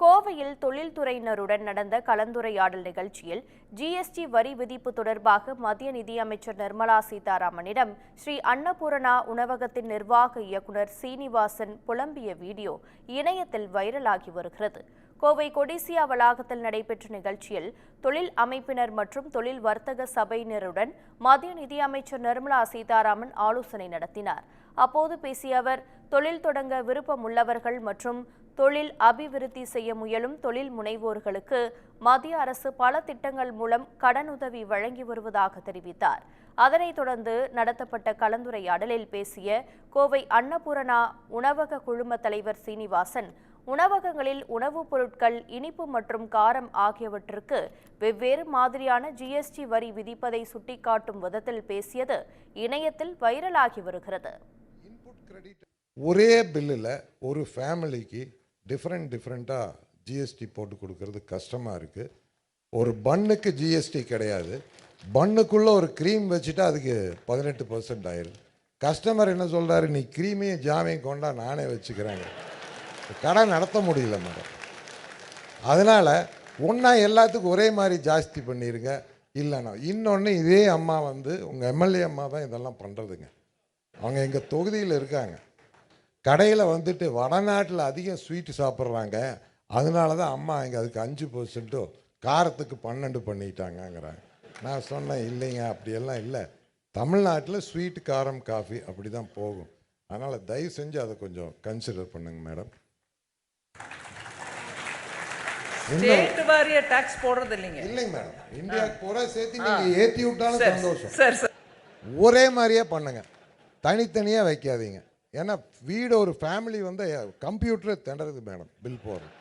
கோவையில் தொழில்துறையினருடன் நடந்த கலந்துரையாடல் நிகழ்ச்சியில் ஜிஎஸ்டி வரி விதிப்பு தொடர்பாக மத்திய நிதியமைச்சர் நிர்மலா சீதாராமனிடம் ஸ்ரீ அன்னபூரணா உணவகத்தின் நிர்வாக இயக்குநர் சீனிவாசன் புலம்பிய வீடியோ இணையத்தில் வைரலாகி வருகிறது. கோவை கொடிசியா வளாகத்தில் நடைபெற்ற நிகழ்ச்சியில் தொழில் அமைப்பினர் மற்றும் தொழில் வர்த்தக சபையினருடன் மத்திய நிதியமைச்சர் நிர்மலா சீதாராமன் ஆலோசனை நடத்தினார். அப்போது பேசிய அவர், தொழில் தொடங்க விருப்பமுள்ளவர்கள் மற்றும் தொழில் அபிவிருத்தி செய்ய முயலும் தொழில் முனைவோர்களுக்கு மத்திய அரசு பல திட்டங்கள் மூலம் கடனுதவி வழங்கி வருவதாக தெரிவித்தார். அதனைத் தொடர்ந்து நடத்தப்பட்ட கலந்துரையாடலில் பேசிய கோவை அன்னபூரணா உணவக குழும தலைவர் சீனிவாசன், உணவகங்களில் உணவுப் பொருட்கள், இனிப்பு மற்றும் காரம் ஆகியவற்றுக்கு வெவ்வேறு மாதிரியான ஜிஎஸ்டி வரி விதிப்பதை சுட்டிக்காட்டும் விதத்தில் பேசியது இணையத்தில் வைரலாகி வருகிறது. ஒரே பில்லில் ஒரு ஃபேமிலிக்கு டிஃப்ரெண்ட்டாக ஜிஎஸ்டி போட்டு கொடுக்கறது கஷ்டமாக இருக்குது. ஒரு பன்னுக்கு ஜிஎஸ்டி கிடையாது. பன்னுக்குள்ளே ஒரு க்ரீம் வச்சுட்டா அதுக்கு 18% ஆயிடுது. கஸ்டமர் என்ன சொல்கிறாரு, நீ க்ரீமையும் ஜாமையும் கொண்டா நானே வச்சுக்கிறேங்க. கடை நடத்த முடியல மேடம். அதனால் ஒன்றா எல்லாத்துக்கும் ஒரே மாதிரி ஜாஸ்தி பண்ணிடுங்க. இல்லைண்ணா இன்னொன்று, இதே அம்மா உங்கள் எம்எல்ஏ அம்மா தான் இதெல்லாம் பண்ணுறதுங்க. அவங்க எங்கள் தொகுதியில் இருக்காங்க. கடையில் வடநாட்டில் அதிகம் ஸ்வீட்டு சாப்பிட்றாங்க. அதனால தான் அம்மா இங்கே அதுக்கு 5%, காரத்துக்கு 12 பண்ணிட்டாங்கங்கிறாங்க. நான் சொன்னேன், இல்லைங்க அப்படியெல்லாம் இல்லை. தமிழ்நாட்டில் ஸ்வீட், காரம், காஃபி அப்படி தான் போகும். அதனால் தயவு செஞ்சு அதை கொஞ்சம் கன்சிடர் பண்ணுங்க மேடம். டாக்ஸ் போடுறது இல்லைங்க. இல்லைங்க மேடம், இந்தியாவுக்கு பூரா சேர்த்து நீங்கள் ஏற்றி விட்டாலும் சந்தோஷம். ஒரே மாதிரியே பண்ணுங்க, தனித்தனியாக வைக்காதீங்க. ஏன்னா வீடு ஒரு ஃபேமிலி கம்ப்யூட்டரை திணறுது மேடம் பில் போடுறது.